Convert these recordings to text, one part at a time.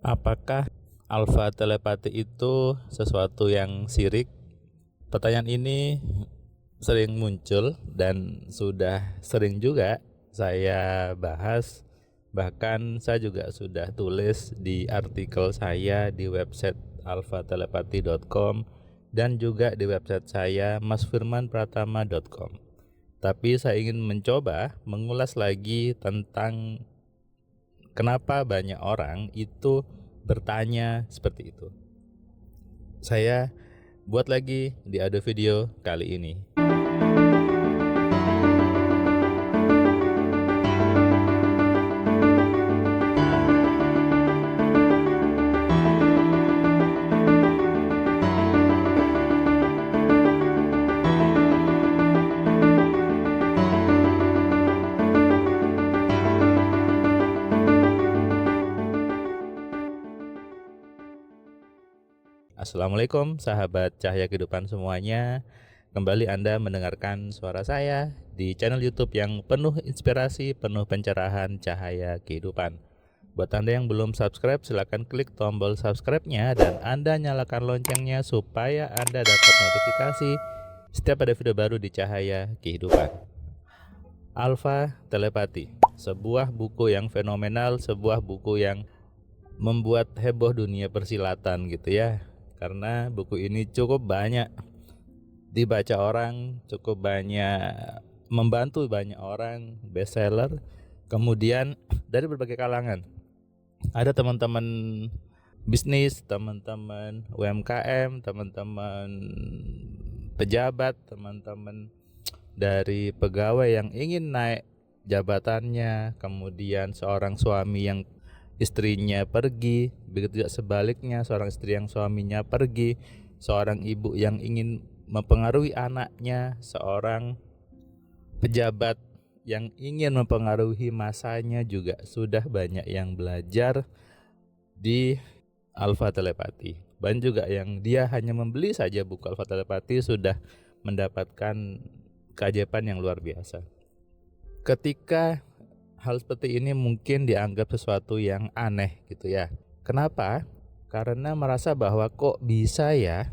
Apakah alfa telepati itu sesuatu yang syirik? Pertanyaan ini sering muncul dan sudah sering juga saya bahas. Bahkan saya juga sudah tulis di artikel saya di website alfatelepati.com dan juga di website saya masfirmanpratama.com. Tapi saya ingin mencoba mengulas lagi tentang kenapa banyak orang itu bertanya seperti itu. Saya buat lagi di audio video kali ini. Assalamualaikum sahabat cahaya kehidupan semuanya. Kembali Anda mendengarkan suara saya di channel YouTube yang penuh inspirasi, penuh pencerahan cahaya kehidupan. Buat Anda yang belum subscribe, silakan klik tombol subscribe-nya dan Anda nyalakan loncengnya supaya Anda dapat notifikasi setiap ada video baru di cahaya kehidupan. Alfa Telepati, sebuah buku yang fenomenal, sebuah buku yang membuat heboh dunia persilatan gitu ya. Karena buku ini cukup banyak dibaca orang, cukup banyak membantu banyak orang, bestseller. Kemudian dari berbagai kalangan. Ada teman-teman bisnis, teman-teman UMKM, teman-teman pejabat, teman-teman dari pegawai yang ingin naik jabatannya, kemudian seorang suami yang istrinya pergi, begitu juga sebaliknya seorang istri yang suaminya pergi, seorang ibu yang ingin mempengaruhi anaknya, seorang pejabat yang ingin mempengaruhi masanya juga sudah banyak yang belajar di Alfa Telepati. Banyak juga yang dia hanya membeli saja buku Alfa Telepati sudah mendapatkan keajaiban yang luar biasa. Ketika hal seperti ini mungkin dianggap sesuatu yang aneh gitu ya. Kenapa? Karena merasa bahwa kok bisa ya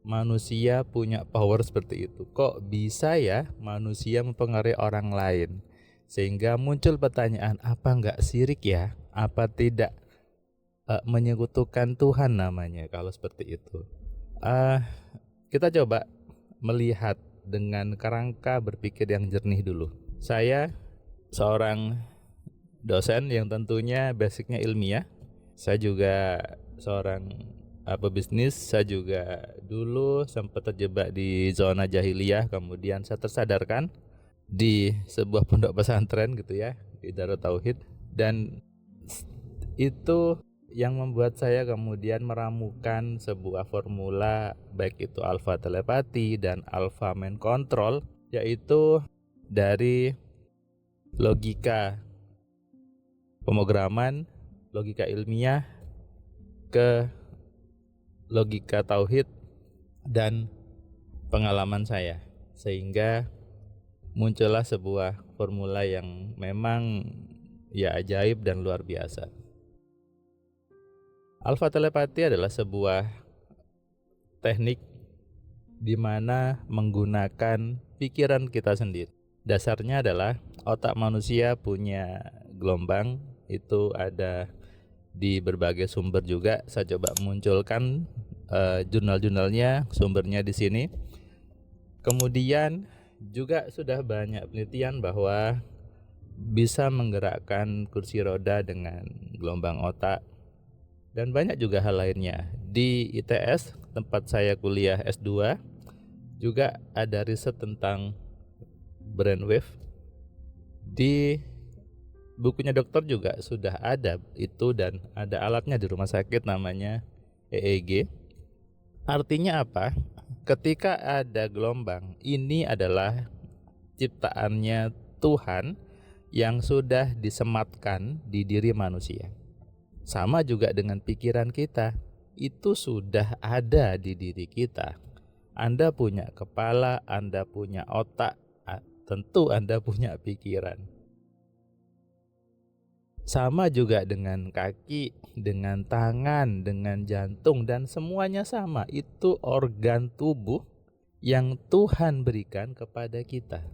manusia punya power seperti itu. Kok bisa ya manusia mempengaruhi orang lain. Sehingga muncul pertanyaan, apa enggak syirik ya? Apa tidak menyekutukan Tuhan namanya kalau seperti itu. Kita coba melihat dengan kerangka berpikir yang jernih dulu. Saya seorang dosen yang tentunya basicnya ilmiah. Saya juga seorang pebisnis. Saya juga dulu sempat terjebak di zona jahiliyah, kemudian saya tersadarkan di sebuah pondok pesantren gitu ya, di Darut Tauhid, dan itu yang membuat saya kemudian meramukan sebuah formula baik itu alfa telepati dan alfa mind control, yaitu dari logika pemrograman, logika ilmiah ke logika tauhid dan pengalaman saya, sehingga muncullah sebuah formula yang memang ya ajaib dan luar biasa. Alfa telepati adalah sebuah teknik di mana menggunakan pikiran kita sendiri. Dasarnya adalah otak manusia punya gelombang, itu ada di berbagai sumber juga. Saya coba munculkan jurnal-jurnalnya, sumbernya di sini. Kemudian juga sudah banyak penelitian bahwa bisa menggerakkan kursi roda dengan gelombang otak, dan banyak juga hal lainnya. Di ITS tempat saya kuliah S2 juga ada riset tentang brainwave. Di bukunya dokter juga sudah ada itu, dan ada alatnya di rumah sakit namanya EEG. Artinya apa? Ketika ada gelombang, ini adalah ciptaannya Tuhan yang sudah disematkan di diri manusia. Sama juga dengan pikiran kita, itu sudah ada di diri kita. Anda punya kepala, Anda punya otak, tentu Anda punya pikiran. Sama juga dengan kaki, dengan tangan, dengan jantung, dan semuanya sama. Itu organ tubuh yang Tuhan berikan kepada kita.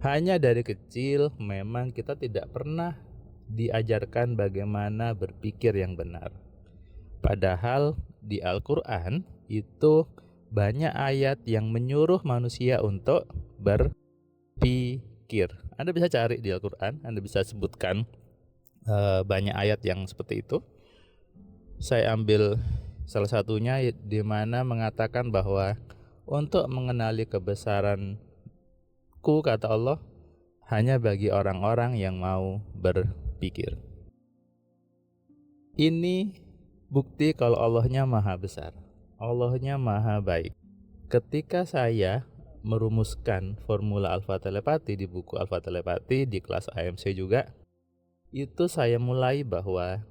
Hanya dari kecil memang kita tidak pernah diajarkan bagaimana berpikir yang benar. Padahal di Al-Quran itu banyak ayat yang menyuruh manusia untuk berpikir. Anda bisa cari di Al-Quran, Anda bisa sebutkan banyak ayat yang seperti itu. Saya ambil salah satunya di mana mengatakan bahwa untuk mengenali kebesaranku, kata Allah, hanya bagi orang-orang yang mau berpikir. Ini bukti kalau Allahnya maha besar, Allahnya maha baik. Ketika saya merumuskan formula alfa telepati di buku alfa telepati di kelas AMC juga, itu saya mulai bahwa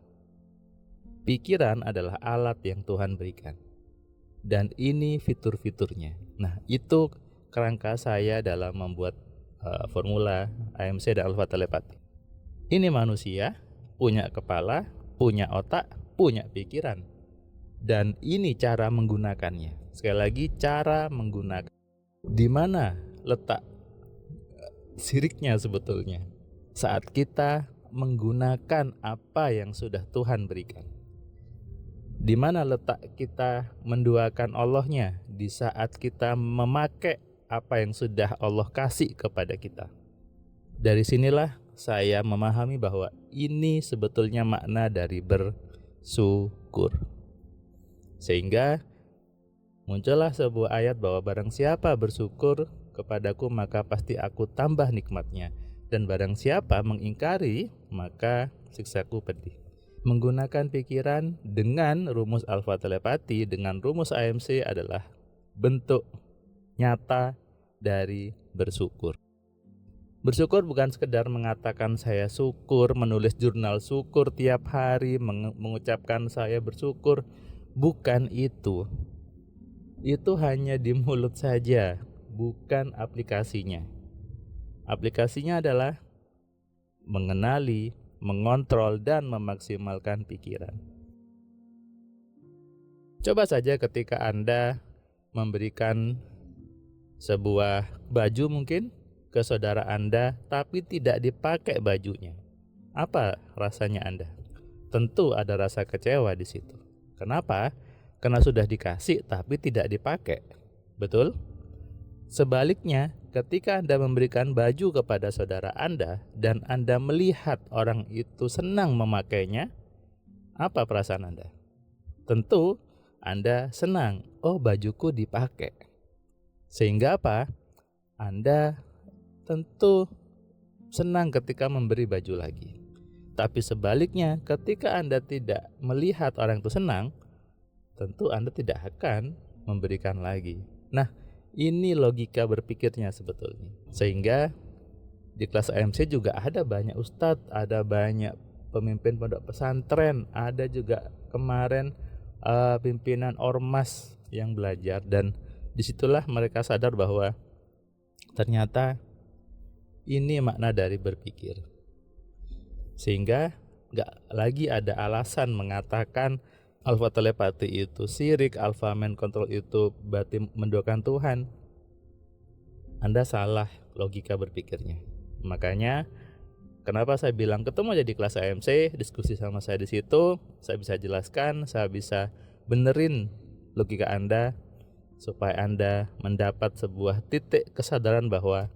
pikiran adalah alat yang Tuhan berikan. Dan ini fitur-fiturnya. Nah, itu kerangka saya dalam membuat formula AMC dan alfa telepati. Ini manusia, punya kepala, punya otak, punya pikiran. Dan ini cara menggunakannya. Sekali lagi, cara menggunakan. Di mana letak siriknya sebetulnya? Saat kita menggunakan apa yang sudah Tuhan berikan. Di mana letak kita menduakan Allahnya? Di saat kita memakai apa yang sudah Allah kasih kepada kita. Dari sinilah saya memahami bahwa ini sebetulnya makna dari bersyukur. Sehingga muncullah sebuah ayat bahwa barang siapa bersyukur kepadaku maka pasti aku tambah nikmatnya. Dan barang siapa mengingkari, maka siksaku pedih. Menggunakan pikiran dengan rumus alfa telepati, dengan rumus AMC adalah bentuk nyata dari bersyukur. Bersyukur bukan sekedar mengatakan saya syukur, menulis jurnal syukur tiap hari, mengucapkan saya bersyukur. Bukan itu. Itu hanya di mulut saja, bukan aplikasinya. Aplikasinya adalah mengenali, mengontrol, dan memaksimalkan pikiran. Coba saja ketika Anda memberikan sebuah baju mungkin ke saudara Anda, tapi tidak dipakai bajunya. Apa rasanya Anda? Tentu ada rasa kecewa di situ. Kenapa? Karena sudah dikasih tapi tidak dipakai. Betul? Sebaliknya, ketika Anda memberikan baju kepada saudara Anda dan Anda melihat orang itu senang memakainya, apa perasaan Anda? Tentu Anda senang, oh bajuku dipakai. Sehingga apa? Anda tentu senang ketika memberi baju lagi. Tapi sebaliknya, ketika Anda tidak melihat orang itu senang, tentu Anda tidak akan memberikan lagi. Nah, ini logika berpikirnya sebetulnya. Sehingga di kelas AMC juga ada banyak ustadz, ada banyak pemimpin pondok pesantren, ada juga kemarin pimpinan ormas yang belajar. Dan disitulah mereka sadar bahwa ternyata ini makna dari berpikir. Sehingga gak lagi ada alasan mengatakan alfa telepati itu syirik, alfa mind control itu berarti menduakan Tuhan. Anda salah logika berpikirnya. Makanya kenapa saya bilang ketemu aja di kelas AMC, diskusi sama saya di situ, saya bisa jelaskan, saya bisa benerin logika Anda supaya Anda mendapat sebuah titik kesadaran bahwa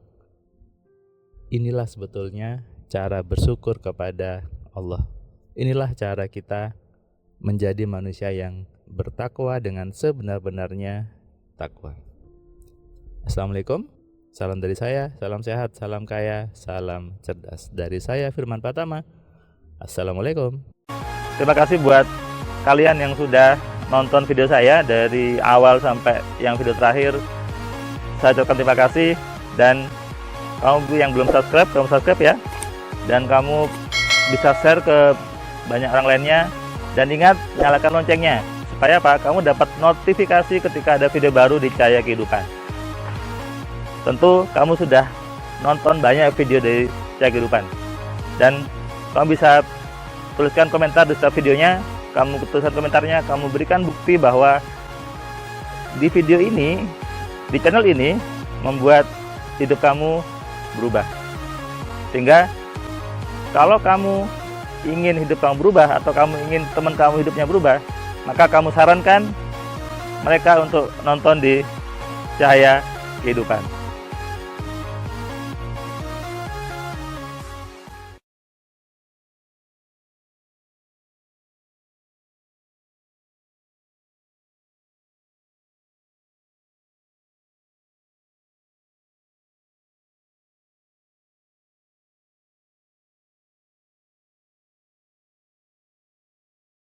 inilah sebetulnya cara bersyukur kepada Allah. Inilah cara kita menjadi manusia yang bertakwa dengan sebenar-benarnya takwa. Assalamualaikum, salam dari saya, salam sehat, salam kaya, salam cerdas. Dari saya Firman Pratama, Assalamualaikum. Terima kasih buat kalian yang sudah nonton video saya dari awal sampai yang video terakhir. Saya ucapkan terima kasih, dan kamu yang belum subscribe, kamu subscribe ya. Dan kamu bisa share ke banyak orang lainnya. Dan ingat, nyalakan loncengnya. Supaya apa? Kamu dapat notifikasi ketika ada video baru di Cahaya Kehidupan. Tentu kamu sudah nonton banyak video dari Cahaya Kehidupan. Dan Kamu bisa tuliskan komentar di setiap videonya. Kamu tuliskan komentarnya, kamu berikan bukti bahwa di video ini, di channel ini membuat hidup kamu berubah. Sehingga kalau kamu ingin hidup kamu berubah, atau kamu ingin teman kamu hidupnya berubah, maka kamu sarankan mereka untuk nonton di Cahaya Kehidupan.